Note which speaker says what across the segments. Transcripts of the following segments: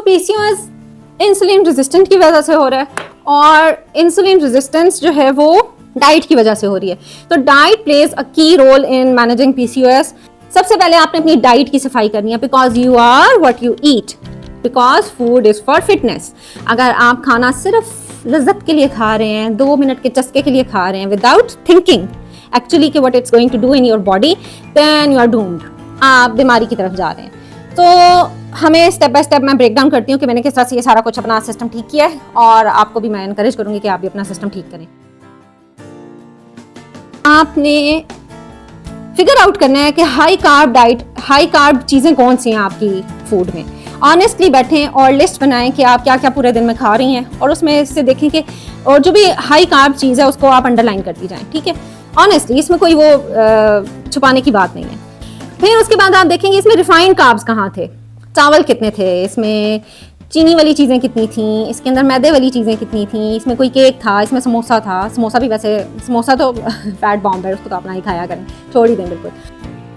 Speaker 1: PCOS insulin resistant की वजह से हो रहा है, और इंसुलिन रेजिस्टेंस जो है वो डाइट की वजह से हो रही है। तो डाइट प्लेज अ की रोल इन मैनेजिंग पीसीओएस। सबसे पहले आपने अपनी डाइट की सफाई करनी है, because you are what you eat, because food is for fitness. अगर आप खाना सिर्फ लज्जत के लिए खा रहे हैं, 2 मिनट के चस्के के लिए खा रहे हैं, विदाउट थिंकिंग एक्चुअली कि what it's going to do in your body, then you are doomed, आप बीमारी की तरफ जा रहे हैं। तो हमें स्टेप बाय स्टेप मैं ब्रेक डाउन करती हूँ कि मैंने किस तरह से ये सारा कुछ अपना सिस्टम ठीक किया है, और आपको भी मैं एनकरेज करूँगी कि आप भी अपना सिस्टम ठीक करें। आपने फिगर आउट करना है कि high carb diet, high carb चीज़ें कौन सी हैं आपकी फूड में। ऑनेस्टली बैठें और लिस्ट बनाएं कि आप क्या क्या पूरे दिन में खा रही हैं, और उसमें से देखें कि और जो भी हाई कार्ब चीज़ है उसको आप अंडरलाइन करती जाएं, ठीक है। ऑनेस्टली इसमें कोई वो छुपाने की बात नहीं है। फिर उसके बाद आप देखेंगे इसमें रिफाइंड कार्ब्स कहाँ थे, चावल कितने थे, इसमें चीनी वाली चीज़ें कितनी थी, इसके अंदर मैदे वाली चीज़ें कितनी थी, इसमें कोई केक था, इसमें समोसा था। समोसा भी वैसे, समोसा तो फैट बॉम्ब है, उसको तो अपना ही खाया करें, छोड़ ही दें बिल्कुल।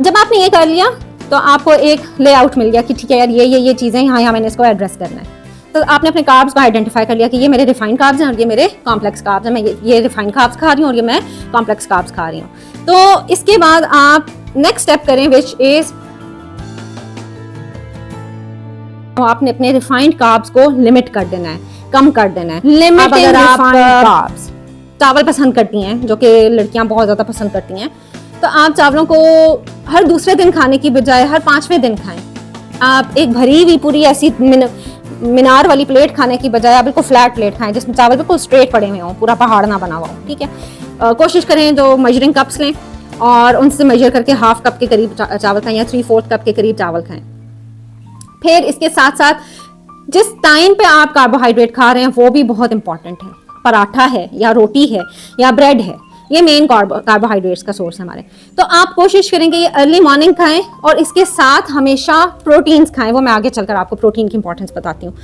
Speaker 1: जब आपने ये कर लिया तो आपको एक लेआउट मिल गया कि ठीक है यार, ये चीज़ें यहाँ मैंने इसको एड्रेस करना है। तो आपने अपने कार्ब्स को आइडेंटिफाई कर लिया कि ये मेरे रिफाइंड कार्ब्स हैं और ये मेरे कॉम्प्लेक्स कार्ब्स हैं। मैं ये रिफाइंड कार्ब्स खा रही हूँ और ये मैं कॉम्प्लेक्स कार्ब्स खा रही हूँ। तो इसके बाद आप नेक्स्ट स्टेप करें, विच इज़ आपने अपने रिफाइंड कार्ब्स को लिमिट कर देना है, कम कर देना है। लिमिट अगर आप कार्ब्स चावल पसंद करती हैं, जो कि लड़कियां बहुत ज़्यादा पसंद करती हैं, तो आप चावलों को हर दूसरे दिन खाने की बजाय हर 5वें दिन खाएं। आप एक भरी हुई पूरी ऐसी मीनार वाली प्लेट खाने की बजाय आप बिल्कुल फ्लैट प्लेट खाएं, जिसमें चावल बिल्कुल स्ट्रेट पड़े हुए हों, पूरा पहाड़ ना बना हुआ हो, ठीक है। कोशिश करें जो मेजरिंग कप्स लें और उनसे मेजर करके हाफ कप के करीब चावल खाएं या 3/4 कप के करीब चावल खाएं। फिर इसके साथ साथ जिस टाइम पे आप कार्बोहाइड्रेट खा रहे हैं वो भी बहुत इंपॉर्टेंट है। पराठा है या रोटी है या ब्रेड है, ये मेन कार्बोहाइड्रेट्स का सोर्स है हमारे। तो आप कोशिश करेंगे ये अर्ली मॉर्निंग खाएं, और इसके साथ हमेशा प्रोटीन्स खाएं। वो मैं आगे चलकर आपको प्रोटीन की इंपॉर्टेंस बताती हूँ।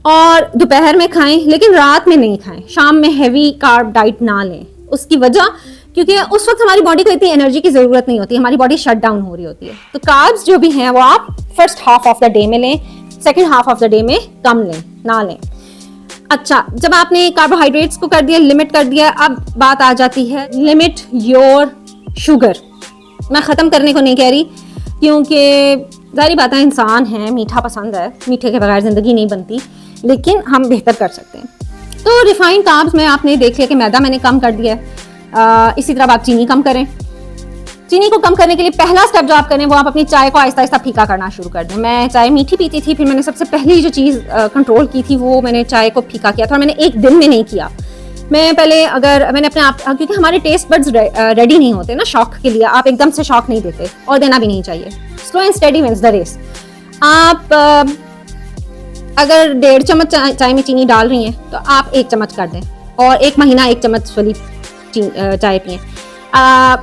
Speaker 1: और दोपहर में खाएं, लेकिन रात में नहीं खाएं। शाम में हैवी कार्ब डाइट ना लें। उसकी वजह क्योंकि उस वक्त हमारी बॉडी को इतनी एनर्जी की जरूरत नहीं होती, हमारी बॉडी शट डाउन हो रही होती है। तो कार्ब्स जो भी हैं वो आप first half of the day में लें, second half of the day में कम लें, ना लें। अच्छा, जब आपने कार्बोहाइड्रेट्स को कर दिया, लिमिट कर दिया, अब बात आ जाती है लिमिट योर शुगर। मैं ख़त्म करने को नहीं कह रही, क्योंकि ज़ाहिर बात है इंसान है, मीठा पसंद है, मीठे के बगैर ज़िंदगी नहीं बनती, लेकिन हम बेहतर कर सकते हैं। तो रिफाइंड कार्ब्स में आपने देख लिया कि मैदा मैंने कम कर दिया है। इसी तरह आप चीनी कम करें। चीनी को कम करने के लिए पहला स्टेप जो आप करें वो आप अपनी चाय को आहिस्ता आहिस्ता फीका करना शुरू कर दें। मैं चाय मीठी पीती थी, फिर मैंने सबसे पहली जो चीज़ कंट्रोल की थी वो मैंने चाय को फीका किया था, और मैंने एक दिन में नहीं किया। मैं पहले अगर मैंने अपने आप, क्योंकि हमारे टेस्ट बड्स रेडी नहीं होते ना शौक के लिए, आप एकदम से शौक नहीं देते और देना भी नहीं चाहिए। Slow and steady wins the race. आप अगर 1.5 चम्मच चाय में चीनी डाल रही हैं तो आप 1 चम्मच कर दें, और 1 महीना 1 चम्मच वाली चाय पिएं।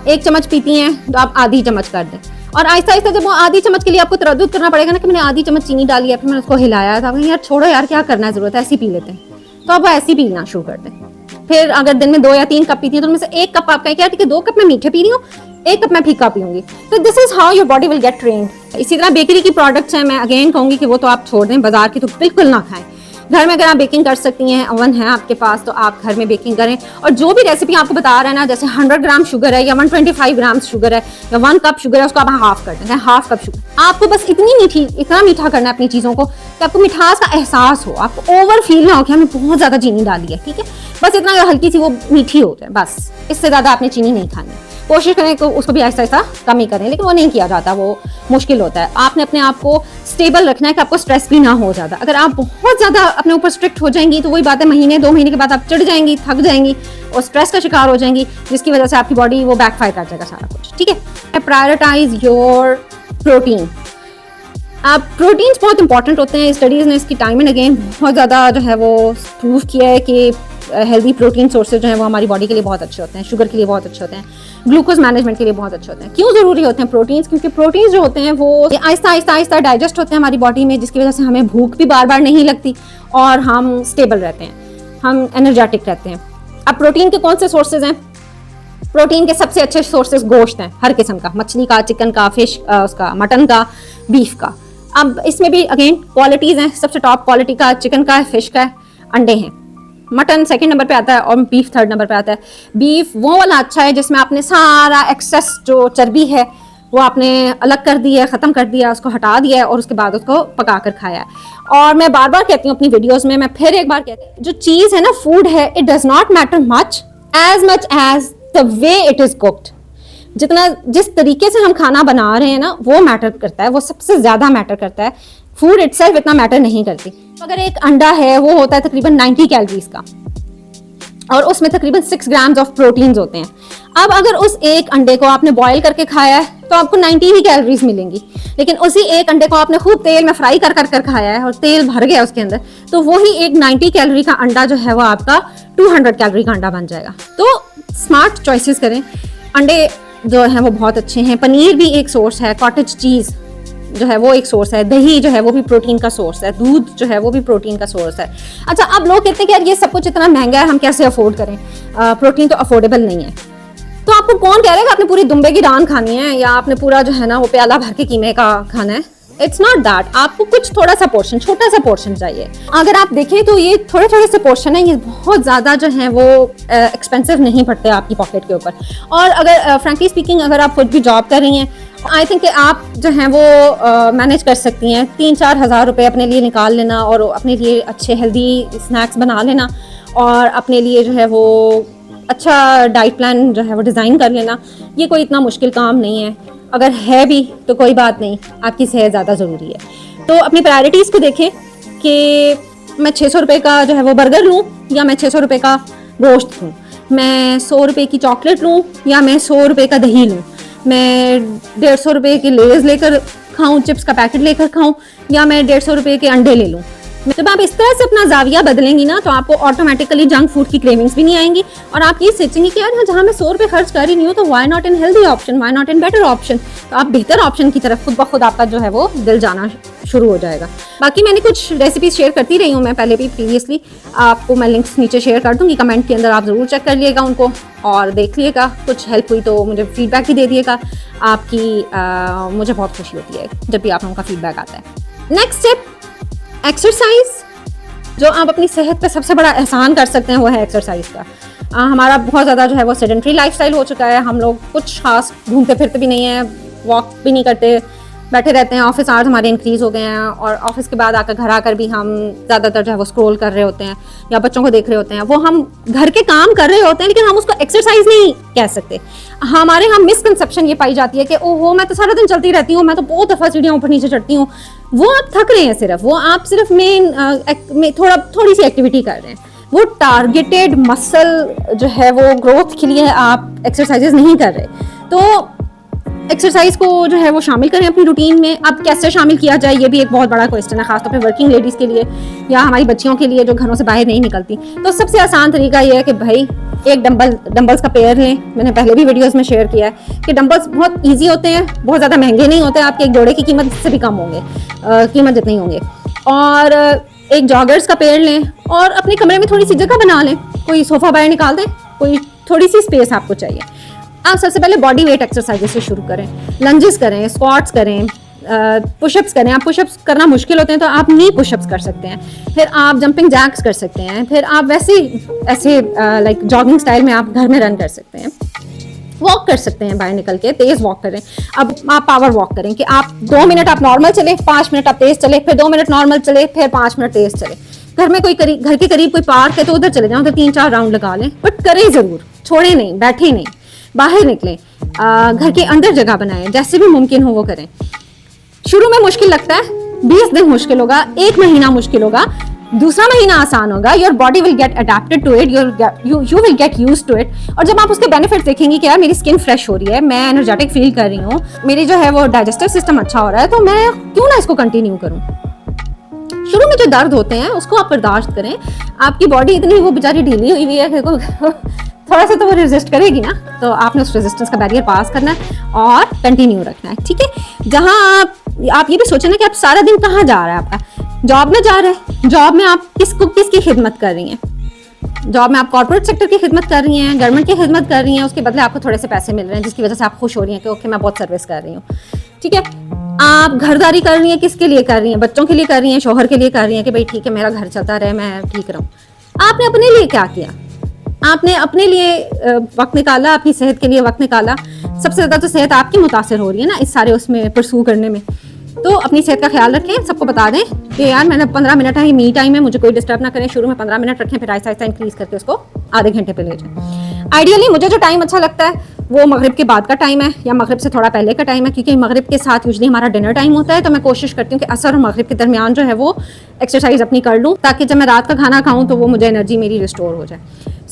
Speaker 1: 1 चम्मच पीती हैं तो आप आधी चम्मच कर दें, और आहिस्ता आहिस्ता जब वो आधी चम्मच के लिए आपको तरद्दुद करना पड़ेगा ना कि मैंने आधी चम्मच चीनी डाली है, फिर मैंने उसको हिलाया था, यार छोड़ो यार, क्या करना है, जरूरत है, ऐसे ही पी लेते हैं, तो आप ऐसे ही पीना शुरू कर दें। फिर अगर दिन में 2 या 3 कप पीती हैं तो उनमें से 1 कप आप कहें क्या, ठीक है 2 कप मैं मीठे पी रही हूँ, 1 कप मैं फीका पीऊंगी। तो this is how your body will get trained. इसी तरह बेकरी की प्रोडक्ट्स हैं, मैं अगेन कहूंगी कि वो तो आप छोड़ दें, बाजार की तो बिल्कुल ना खाएं। घर में अगर आप बेकिंग कर सकती हैं, ओवन है आपके पास, तो आप घर में बेकिंग करें। और जो भी रेसिपी आपको बता रहे हैं ना, जैसे 100 ग्राम शुगर है या 125 ग्राम शुगर है या 1 कप शुगर है, उसको आप हाफ कर दें, हाफ कप शुगर। आपको बस इतना मीठा करना है अपनी चीज़ों को कि आपको मिठास का एहसास हो, आपको ओवर फील ना हो कि हमने बहुत ज़्यादा चीनी डाली है, ठीक है। बस इतना हल्की सी वो मीठी हो जाए, बस इससे ज़्यादा आपने चीनी नहीं खानी। कोशिश करें कि उसको भी आहिस्ता आहिस्ता कम ही करें, लेकिन वो नहीं किया जाता, वो मुश्किल होता है। आपने अपने आप को स्टेबल रखना है कि आपको स्ट्रेस भी ना हो ज़्यादा। अगर आप बहुत ज़्यादा अपने ऊपर स्ट्रिक्ट हो जाएंगी तो वही बात है, महीने 2 महीने के बाद आप चिढ़ जाएंगी, थक जाएंगी और स्ट्रेस का शिकार हो जाएंगी, जिसकी वजह से आपकी बॉडी वो बैकफायर कर जाएगा सारा कुछ, ठीक है। Prioritise your protein. आप प्रोटीन्स बहुत इंपॉर्टेंट होते हैं। स्टडीज़ ने इसकी टाइम एंड अगेन बहुत ज़्यादा जो है वो प्रूव किया है कि हेल्दी प्रोटीन सोर्सेज जो हैं वो हमारी बॉडी के लिए बहुत अच्छे होते हैं, शुगर के लिए बहुत अच्छे होते हैं, ग्लूकोज मैनेजमेंट के लिए बहुत अच्छे होते हैं। क्यों ज़रूरी होते हैं प्रोटीन्स? क्योंकि प्रोटीन्स जो होते हैं वो आहिस्ता आहिस्ता डाइजेस्ट होते हैं हमारी बॉडी में, जिसकी वजह से हमें भूख भी बार बार नहीं लगती और हम स्टेबल रहते हैं, हम एनर्जेटिक रहते हैं। अब प्रोटीन के कौन से सोर्सेज हैं? प्रोटीन के सबसे अच्छे सोर्सेज गोश्त हैं, हर किस्म का, मछली का, चिकन का, फिश उसका, मटन का, बीफ का। अब इसमें भी अगेन क्वालिटीज़ हैं, सबसे टॉप क्वालिटी का चिकन का है, फिश का है, अंडे हैं। मटन सेकंड नंबर पे आता है और बीफ थर्ड नंबर पे आता है। बीफ वो वाला अच्छा है जिसमें आपने सारा एक्सेस जो चर्बी है वो आपने अलग कर दी है, ख़त्म कर दिया, उसको हटा दिया है और उसके बाद उसको पका कर खाया है। और मैं बार बार कहती हूँ अपनी वीडियोस में, मैं फिर एक बार कहती हूँ, जो चीज़ है ना, फूड है, it does not matter much as the way it is cooked. जितना जिस तरीके से हम खाना बना रहे हैं ना, वो मैटर करता है, वो सबसे ज़्यादा मैटर करता है। फूड इटसेल्फ इतना मैटर नहीं करती। अगर एक अंडा है वो होता है तकरीबन 90 कैलोरीज का और उसमें तकरीबन 6 ग्राम्स ऑफ प्रोटीन्स होते हैं। अब अगर उस एक अंडे को आपने बॉईल करके खाया है तो आपको 90 ही कैलोरीज मिलेंगी, लेकिन उसी एक अंडे को आपने खूब तेल में फ्राई कर कर कर खाया है और तेल भर गया उसके अंदर, तो वही एक 90 कैलोरी का अंडा जो है वो आपका 200 कैलोरी का अंडा बन जाएगा। तो स्मार्ट चॉइसेस करें। अंडे जो है वो बहुत अच्छे हैं, पनीर भी एक सोर्स है, कॉटेज चीज़ जो है वो एक सोर्स है, दही जो है वो भी प्रोटीन का सोर्स है, दूध जो है वो भी प्रोटीन का सोर्स है। अच्छा, अब लोग कहते हैं कि यार ये सब कुछ इतना महंगा है, हम कैसे अफोर्ड करें, प्रोटीन तो अफोर्डेबल नहीं है। तो आपको कौन कह रहा है कि आपने पूरी दुम्बे की रान खानी है या आपने पूरा जो है ना वो प्याला भर के कीमे का खाना है? It's not that. आपको कुछ थोड़ा सा पोर्शन, छोटा सा पोर्शन चाहिए। अगर आप देखें तो ये थोड़े थोड़े से पोर्शन है, ये बहुत ज़्यादा जो है वो एक्सपेंसिव नहीं पड़ते आपकी पॉकेट के ऊपर। और अगर फ्रैंकली स्पीकिंग अगर आप खुद भी जॉब कर रही हैं, आई थिंक कि आप जो हैं वो मैनेज कर सकती हैं। 3-4 हज़ार रुपये अपने लिए निकाल लेना और अपने लिए अच्छे हेल्दी स्नैक्स बना लेना और अपने लिए जो है वो अच्छा डाइट प्लान जो है वो डिज़ाइन कर लेना, ये कोई इतना मुश्किल काम नहीं है। अगर है भी तो कोई बात नहीं, आपकी सेहत ज़्यादा ज़रूरी है। तो अपनी प्रायोरिटीज़ को देखें कि मैं 600 रुपये का जो है वो बर्गर लूँ या मैं 600 रुपये का गोश्त लूँ, मैं 100 रुपये की चॉकलेट लूँ या मैं 100 रुपये का दही लूँ, मैं 150 रुपये के लेज़ लेकर खाऊं, चिप्स का पैकेट लेकर खाऊं, या मैं 150 रुपये के अंडे ले लूं। जब आप इस तरह से अपना जाविया बदलेंगी ना, तो आपको ऑटोमेटिकली जंक फूड की क्रेविंग्स भी नहीं आएंगी और आप ये सोचेंगी कि यार जहाँ मैं 100 रुपये खर्च कर रही हूँ तो why not in healthy option, why not in better option. तो आप बेहतर ऑप्शन की तरफ खुद ब खुद आपका जो है वो दिल जाना शुरू हो जाएगा। बाकी मैंने कुछ रेसिपीज शेयर करती रही हूँ मैं पहले भी प्रीवियसली, आपको मैं लिंक्स नीचे शेयर कर दूँगी, कमेंट के अंदर आप ज़रूर चेक कर लिएगा उनको और देख लिएगा। कुछ हेल्प हुई तो मुझे फीडबैक भी दे दिएगा। आपकी मुझे बहुत खुशी होती है जब भी आप लोगों का फीडबैक आता है। Next step, exercise. जो आप अपनी सेहत पे सबसे बड़ा एहसान कर सकते हैं वो है एक्सरसाइज का। हमारा बहुत ज़्यादा जो है वो सेडेंट्री लाइफस्टाइल हो चुका है। हम लोग कुछ खास घूमते फिरते भी नहीं हैं, वॉक भी नहीं करते, बैठे रहते हैं। ऑफिस आवर्स हमारे इंक्रीज़ हो गए हैं और ऑफिस के बाद आकर घर आकर भी हम ज़्यादातर जो है वो स्क्रॉल कर रहे होते हैं या बच्चों को देख रहे होते हैं। वो हम घर के काम कर रहे होते हैं लेकिन हम उसको एक्सरसाइज नहीं कह सकते। हमारे यहाँ मिसकंसेप्शन ये पाई जाती है कि ओहो मैं तो सारा दिन चलती रहती हूँ, मैं तो बहुत दफ़ा सीढ़ियाँ ऊपर नीचे चढ़ती हूँ। वो आप थक रहे हैं सिर्फ, वो आप सिर्फ थोड़ी सी एक्टिविटी कर रहे हैं। वो टारगेटेड मसल जो है वो ग्रोथ के लिए आप एक्सरसाइजेज नहीं कर रहे। तो एक्सरसाइज को जो है वो शामिल करें अपनी रूटीन में। अब कैसे शामिल किया जाए ये भी एक बहुत बड़ा क्वेश्चन है, खासतौर पे वर्किंग लेडीज़ के लिए या हमारी बच्चियों के लिए जो घरों से बाहर नहीं निकलती। तो सबसे आसान तरीका ये है कि भाई एक डंबल्स का पेयर लें। मैंने पहले भी वीडियोस में शेयर किया है कि डंबल्स बहुत ईजी होते हैं, बहुत ज़्यादा महंगे नहीं होते, आपके एक जोड़े की कीमत से भी कम होंगे, कीमत जितनी होंगे। और एक जॉगर्स का पेयर लें और अपने कमरे में थोड़ी सी जगह बना लें, कोई सोफ़ा बाहर निकाल दें, कोई थोड़ी सी स्पेस आपको चाहिए। आप सबसे पहले बॉडी वेट एक्सरसाइजेस से शुरू करें, लंजेस करें, स्क्वाट्स करें, पुशअप्स करें। आप पुशअप्स करना मुश्किल होते हैं तो आप नी पुशअप्स कर सकते हैं, फिर आप जंपिंग जैक्स कर सकते हैं, फिर आप ऐसे लाइक जॉगिंग स्टाइल में आप घर में रन कर सकते हैं, वॉक कर सकते हैं, बाहर निकल के तेज़ वॉक करें। अब आप पावर वॉक करें कि आप 2 मिनट आप नॉर्मल चले, 5 मिनट आप तेज़ चले, फिर 2 मिनट नॉर्मल चले, फिर 5 मिनट तेज़ चले। घर में कोई घर के करीब कोई पार्क है तो उधर चले जाओ, उधर 3-4 राउंड लगा लें, बट करें ज़रूर, छोड़े नहीं, बैठे नहीं, बाहर निकलें, घर के अंदर जगह बनाएं, जैसे भी मुमकिन हो वो करें। शुरू में मुश्किल लगता है, 20 दिन मुश्किल होगा, 1 महीना मुश्किल होगा, दूसरा महीना आसान होगा। Your body will get adapted to it, you will get used to it. और जब आप उसके बेनिफिट्स देखेंगे कि यार मेरी स्किन फ्रेश हो रही है, मैं एनर्जेटिक फील कर रही हूँ, मेरी जो है वो डाइजेस्टिव सिस्टम अच्छा हो रहा है, तो मैं क्यों ना इसको कंटिन्यू करूँ। शुरू में जो दर्द होते हैं उसको आप बर्दाश्त करें। आपकी बॉडी इतनी वो बेचारी ढीली हुई हुई है कि थोड़ा सा तो वो रेजिस्ट करेगी ना, तो आपने उस रेजिस्टेंस का बैरियर पास करना है और कंटिन्यू रखना है, ठीक है। जहाँ आप ये भी सोचें ना कि आप सारा दिन कहाँ जा रहा है, आपका जॉब में जा रहा है, जॉब में आप किसकी खिदमत कर रही हैं, जॉब में आप कॉर्पोरेट सेक्टर की खिदमत कर रही हैं, गवर्नमेंट की खिदमत कर रही हैं, उसके बदले आपको थोड़े से पैसे मिल रहे हैं जिसकी वजह से आप खुश हो रही हैं कि ओके मैं बहुत सर्विस कर रही हूँ, ठीक है। आप घरदारी कर रही हैं, किसके लिए कर रही हैं? बच्चों के लिए कर रही हैं, शौहर के लिए कर रही हैं कि भाई ठीक है मेरा घर चलता रहे, मैं ठीक रहूं। आपने अपने लिए क्या किया? आपने अपने लिए वक्त निकाला, अपनी सेहत के लिए वक्त निकाला। सबसे ज्यादा तो सेहत आपकी मुतासिर हो रही है ना इस सारे उसमें परसू करने में। तो अपनी सेहत का ख्याल रखें, सबको बता दें कि यार मैंने 15 मिनट है, मी टाइम है, मुझे कोई डिस्टर्ब ना करें। शुरू में 15 मिनट रखें, फिर आहिस्ता आहिस्ता इंक्रीज करके उसको आधे घंटे पे ले जाएं। आइडियली मुझे जो टाइम अच्छा लगता है वो मगरिब के बाद का टाइम है या मगरिब से थोड़ा पहले का टाइम है, क्योंकि मगरिब के साथ यूजली हमारा डिनर टाइम होता है। तो मैं कोशिश करती हूँ कि असर और मगरिब के दरमियान जो है वो एक्सरसाइज अपनी कर लूँ, ताकि जब मैं रात का खाना खाऊँ तो वो मुझे एनर्जी मेरी रिस्टोर हो जाए।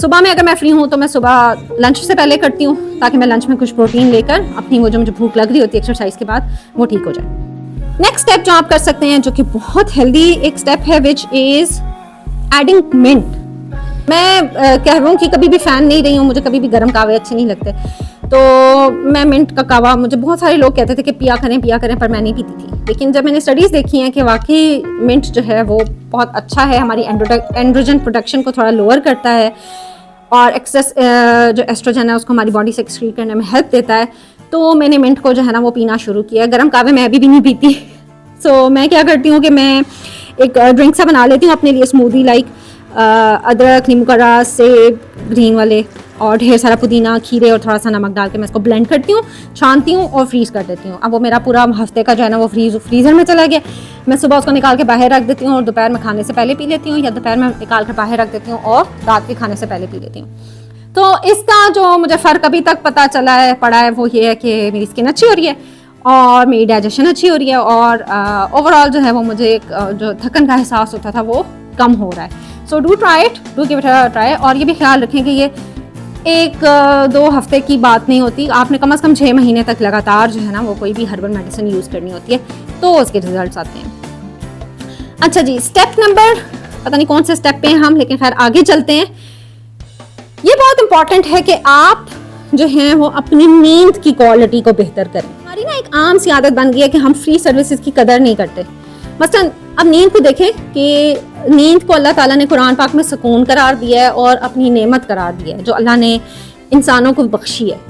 Speaker 1: सुबह में अगर मैं फ्री हूँ तो मैं सुबह लंच से पहले करती हूँ, ताकि मैं लंच में कुछ प्रोटीन लेकर अपनी वो जो मुझे भूख लग रही होती है एक्सरसाइज के बाद वो ठीक हो जाए। नेक्स्ट स्टेप जो आप कर सकते हैं, जो कि बहुत हेल्दी एक स्टेप है, विच इज एडिंग मिंट। मैं कह रहा हूँ कि कभी भी फैन नहीं रही हूँ, मुझे कभी भी गर्म कावे अच्छे नहीं लगते, तो मैं मिंट का कावा, मुझे बहुत सारे लोग कहते थे कि पिया करें, पर मैं नहीं पीती थी। लेकिन जब मैंने स्टडीज़ देखी हैं कि वाकई मिंट जो है वो बहुत अच्छा है, हमारी एंड्रोजन प्रोडक्शन को थोड़ा लोअर करता है और एक्सेस जो एस्ट्रोजन है उसको हमारी बॉडी से एक्सक्रीट करने में हेल्प देता है। तो मैंने मिंट को जो है ना वो पीना शुरू किया। गर्म कावे मैं अभी भी नहीं पीती। सो मैं क्या करती हूँ कि मैं एक ड्रिंक सा बना लेती हूँ अपने लिए, स्मूदी लाइक, अदरक, नींबू का रस, सेब ग्रीन वाले और ढेर सारा पुदीना, खीरे और थोड़ा सा नमक डाल के मैं इसको ब्लेंड करती हूँ, छानती हूँ और फ्रीज़ कर देती हूँ। अब वो मेरा पूरा हफ्ते का जो है ना वो फ्रीज़र में चला गया। मैं सुबह उसको निकाल के बाहर रख देती हूँ और दोपहर में खाने से पहले पी लेती हूँ, या दोपहर में निकाल कर बाहर रख देती हूँ और रात के खाने से पहले पी लेती हूँ। तो इसका जो मुझे फ़र्क अभी तक पता पड़ा है वो ये है कि मेरी स्किन अच्छी हो रही है और मेरी डाइजेशन अच्छी हो रही है और ओवरऑल जो है वो मुझे एक जो थकन का एहसास होता था वो कम हो रहा है। So do try it, do give it a try. और ये भी ख्याल रखें कि ये 1-2 हफ्ते की बात नहीं होती, आपने कम से कम 6 महीने तक लगातार जो है ना वो कोई भी हर्बल मेडिसिन यूज़ करनी होती है, तो उसके रिजल्ट्स आते हैं। अच्छा जी, स्टेप नंबर पता नहीं कौन से स्टेप पे हैं हम, लेकिन खैर आगे चलते हैं। ये बहुत इंपॉर्टेंट है कि आप जो हैं वो अपनी नींद की क्वालिटी को बेहतर करें। हमारी ना एक आम सी आदत बन गई है कि हम फ्री सर्विसेज की कदर नहीं करते। मसलन अब नींद को देखें कि नींद को अल्लाह ताला ने कुरान पाक में सुकून करार दिया है और अपनी नेमत करार दिया है जो अल्लाह ने इंसानों को बख्शी है।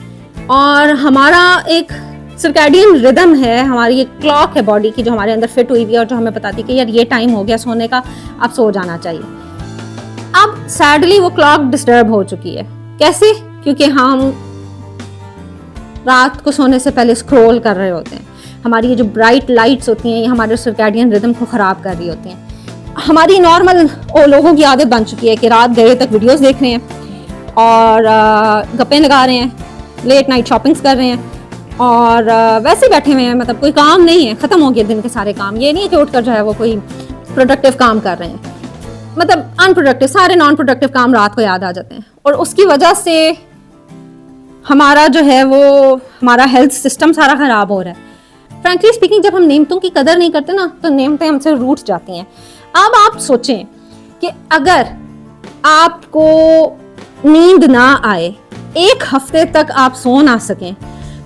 Speaker 1: और हमारा एक सर्कैडियन रिदम है, हमारी एक क्लॉक है बॉडी की जो हमारे अंदर फिट हुई हुई है और जो हमें बताती है कि यार ये टाइम हो गया सोने का, अब सो जाना चाहिए। अब सैडली वो क्लॉक डिस्टर्ब हो चुकी है। कैसे? क्योंकि हम रात को सोने से पहले स्क्रॉल कर रहे होते हैं। हमारी ये जो ब्राइट लाइट्स होती हैं ये हमारे सर्कैडियन रिदम को ख़राब कर रही होती हैं। हमारी नॉर्मल लोगों की आदत बन चुकी है कि रात गए तक वीडियोस देख रहे हैं और गप्पे लगा रहे हैं, लेट नाइट शॉपिंग्स कर रहे हैं और वैसे बैठे हुए हैं, मतलब कोई काम नहीं है, ख़त्म हो गया दिन के सारे काम। ये नहीं है कि उठकर जो है वो कोई प्रोडक्टिव काम कर रहे हैं, मतलब अनप्रोडक्टिव, सारे नॉन प्रोडक्टिव काम रात को याद आ जाते हैं और उसकी वजह से हमारा जो है वो हमारा हेल्थ सिस्टम सारा ख़राब हो रहा है। फ्रैंकली स्पीकिंग, जब हम नेमतों की कदर नहीं करते ना तो नेमतें हमसे रूठ जाती हैं। अब आप सोचें कि अगर आपको नींद ना आए, 1 हफ्ते तक आप सो ना सकें,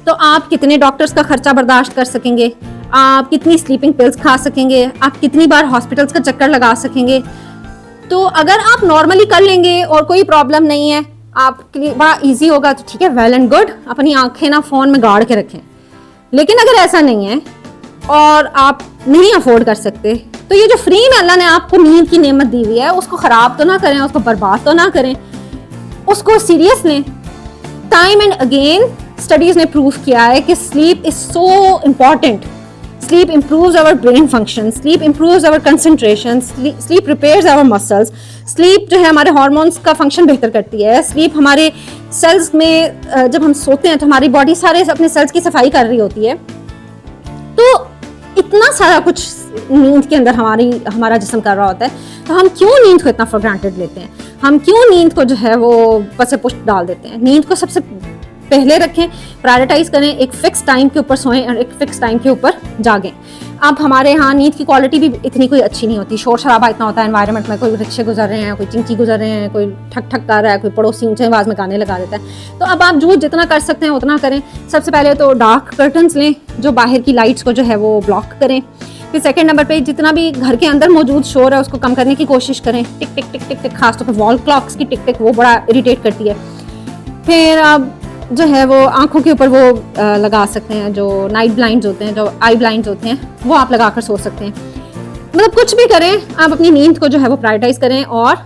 Speaker 1: तो आप कितने डॉक्टर्स का खर्चा बर्दाश्त कर सकेंगे? आप कितनी स्लीपिंग पिल्स खा सकेंगे? आप कितनी बार हॉस्पिटल्स का चक्कर लगा सकेंगे? तो अगर आप नॉर्मली कर लेंगे और कोई प्रॉब्लम नहीं है, आपके लिए बड़ा इजी होगा, तो ठीक है, वेल एंड गुड, अपनी आंखें ना फ़ोन में गाड़ के रखें। लेकिन अगर ऐसा नहीं है और आप नहीं अफोर्ड कर सकते, तो ये जो फ्री में अल्लाह ने आपको नींद की नेमत दी हुई है उसको ख़राब तो ना करें, उसको बर्बाद तो ना करें, उसको सीरियस लें। टाइम एंड अगेन स्टडीज़ ने प्रूव किया है कि sleep is so important. Sleep improves our brain function, sleep improves our concentration, sleep repairs our muscles. Sleep जो है हमारे हार्मोन्स का फंक्शन बेहतर करती है। Sleep हमारे सेल्स में जब हम सोते हैं तो हमारी बॉडी सारे अपने सेल्स की सफाई कर रही होती है। तो इतना सारा कुछ नींद के अंदर हमारा जिस्म कर रहा होता है, तो हम क्यों नींद को इतना फॉर ग्रांटेड लेते हैं? हम क्यों नींद को जो है वो पसे पुष्ट डाल देते हैं? नींद को सबसे पहले रखें, प्रायोरिटाइज करें, एक फिक्स टाइम के ऊपर सोएं और एक फिक्स टाइम के ऊपर जागें। अब हमारे यहाँ नींद की क्वालिटी भी इतनी कोई अच्छी नहीं होती, शोर शराबा इतना होता है एनवायरनमेंट में, कोई रिक्शे गुजर रहे हैं, कोई चिंकी गुजर रहे हैं, कोई ठक ठक कर रहा है, कोई पड़ोसी ऊंचे आवाज़ में गाने लगा देता है। तो अब आप जो जितना कर सकते हैं उतना करें। सबसे पहले तो डार्क कर्टन्स लें जो बाहर की लाइट्स को जो है वो ब्लॉक करें। फिर सेकंड नंबर पे जितना भी घर के अंदर मौजूद शोर है उसको कम करने की कोशिश करें। टिक टिक टिक टिक टिक, खासतौर पर वॉल क्लॉक्स की टिक टिक वो बड़ा इरिटेट करती है। फिर जो है वो आंखों के ऊपर वो लगा सकते हैं, जो नाइट ब्लाइंड्स होते हैं, जो आई ब्लाइंड्स होते हैं, वो आप लगा कर सो सकते हैं। मतलब कुछ भी करें, आप अपनी नींद को जो है वो प्रायोरिटाइज करें और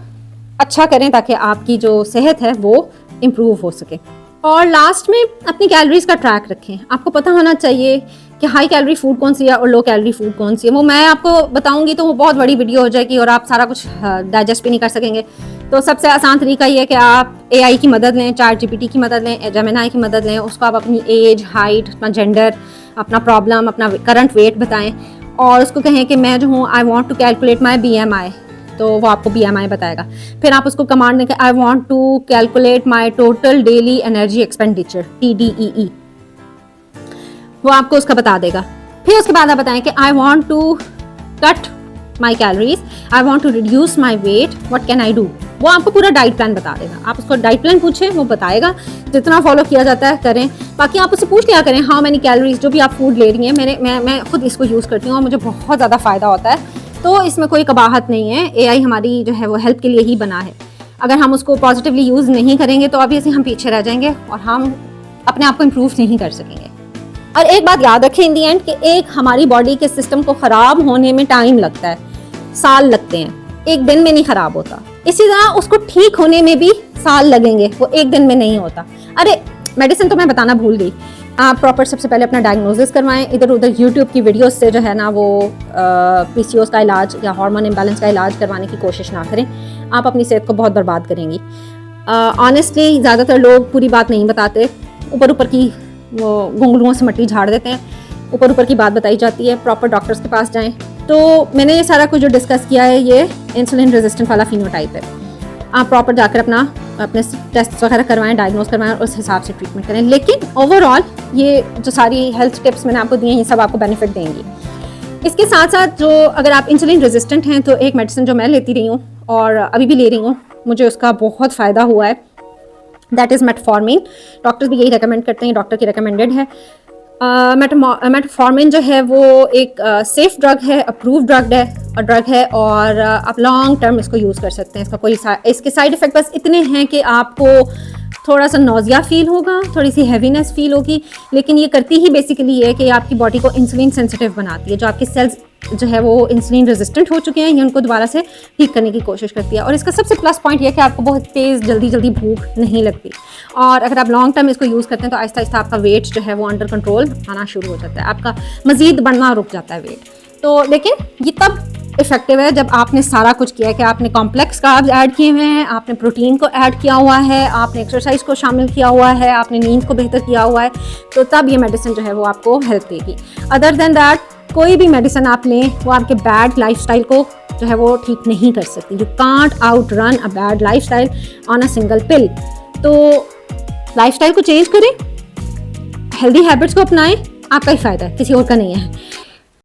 Speaker 1: अच्छा करें ताकि आपकी जो सेहत है वो इम्प्रूव हो सके। और लास्ट में अपनी कैलोरीज का ट्रैक रखें। आपको पता होना चाहिए कि हाई कैलोरी फूड कौन सी है और लो कैलोरी फूड कौन सी है। वो मैं आपको बताऊंगी तो वो बहुत बड़ी वीडियो हो जाएगी और आप सारा कुछ डाइजेस्ट भी नहीं कर सकेंगे। तो सबसे आसान तरीका ये है कि आप AI की मदद लें, ChatGPT की मदद लें, जेमिनी की मदद लें। उसको आप अपनी एज, हाइट, अपना जेंडर, अपना प्रॉब्लम, अपना करंट वेट बताएं और उसको कहें कि मैं जो हूँ I want to calculate my BMI, तो वो आपको BMI बताएगा। फिर आप उसको कमांड दें कि I want to calculate my total daily energy expenditure, TDEE, वो आपको उसका बता देगा। फिर उसके बाद आप बताएं कि I want to cut my calories, I want to reduce my weight, what can I do, वो आपको पूरा डाइट प्लान बता देगा। आप उसको डाइट प्लान पूछें, वो बताएगा। जितना फॉलो किया जाता है करें। बाकी आप उससे पूछ लिया करें हाउ मैनी कैलोरीज, जो भी आप फूड ले रही हैं। मैं खुद इसको यूज़ करती हूँ और मुझे बहुत ज़्यादा फ़ायदा होता है। तो इसमें कोई कबाहत नहीं है। AI हमारी जो है वो हेल्प के लिए ही बना है। अगर हम उसको पॉजिटिवली यूज़ नहीं करेंगे तो ऑब्वियसली हम पीछे रह जाएंगे और हम अपने आप को इम्प्रूव नहीं कर सकेंगे। और एक बात याद रखें इन दी एंड कि एक हमारी बॉडी के सिस्टम को ख़राब होने में टाइम लगता है, साल लगते हैं, एक दिन में नहीं ख़राब होता। इसी तरह उसको ठीक होने में भी साल लगेंगे, वो एक दिन में नहीं होता। अरे मेडिसिन तो मैं बताना भूल गई। आप प्रॉपर सबसे पहले अपना डायग्नोसिस करवाएं। इधर उधर यूट्यूब की वीडियोस से जो है ना वो PCOS का इलाज या हार्मोन इम्बैलेंस का इलाज करवाने की कोशिश ना करें। आप अपनी सेहत को बहुत बर्बाद करेंगी। ऑनेस्टली ज़्यादातर लोग पूरी बात नहीं बताते, ऊपर ऊपर की वो घुंघरुओं से मट्टी झाड़ देते हैं, ऊपर ऊपर की बात बताई जाती है। प्रॉपर डॉक्टर्स के पास जाएँ। तो मैंने ये सारा कुछ जो डिस्कस किया है ये इंसुलिन रेजिस्टेंट वाला फिनोटाइप है। आप प्रॉपर जाकर अपने टेस्ट वगैरह करवाएं, डायग्नोस करवाएं और उस हिसाब से ट्रीटमेंट करें। लेकिन ओवरऑल ये जो सारी हेल्थ टिप्स मैंने आपको दी हैं ये सब आपको बेनिफिट देंगी। इसके साथ साथ जो अगर आप इंसुलिन रेजिस्टेंट हैं तो एक मेडिसिन जो मैं लेती रही हूँ और अभी भी ले रही हूँ, मुझे उसका बहुत फ़ायदा हुआ है, दैट इज़ मेटफॉर्मिन। डॉक्टर्स भी यही रिकमेंड करते हैं, डॉक्टर की रिकमेंडेड है। मेटफॉर्मिन जो है वो एक सेफ ड्रग है, अप्रूव ड्रग है और आप लॉन्ग टर्म इसको यूज़ कर सकते हैं। इसके साइड इफ़ेक्ट बस इतने हैं कि आपको थोड़ा सा नौजिया फील होगा, थोड़ी सी हैवीनेस फील होगी, लेकिन ये करती ही बेसिकली ये है कि आपकी बॉडी को इंसुलिन सेंसिटिव बनाती है। जो आपके सेल्स जो है वो इंसुलिन रेजिस्टेंट हो चुके हैं, ये उनको दोबारा से ठीक करने की कोशिश करती है। और इसका सबसे प्लस पॉइंट ये है कि आपको बहुत तेज़ जल्दी भूख नहीं लगती। और अगर आप लॉन्ग टर्म इसको यूज़ करते हैं तो आहिस्ता आहिस्ता आपका वेट जो है वो अंडर कंट्रोल आना शुरू हो जाता है, आपका मज़ीद बढ़ना रुक जाता है वेट। तो लेकिन ये तब इफेक्टिव है जब आपने सारा कुछ किया है कि आपने कॉम्प्लेक्स कार्ब्स ऐड किए हुए हैं, आपने प्रोटीन को ऐड किया हुआ है, आपने एक्सरसाइज को शामिल किया हुआ है, आपने नींद को बेहतर किया हुआ है, तो तब ये मेडिसिन जो है वो आपको हेल्प देगी। अदर देन दैट कोई भी मेडिसिन आप लें वो आपके बैड लाइफस्टाइल को जो है वो ठीक नहीं कर सकती। You can't outrun a bad lifestyle on a single pill. तो लाइफस्टाइल को चेंज करें, हेल्दी हैबिट्स को अपनाएं, आपका ही फ़ायदा है, किसी और का नहीं है।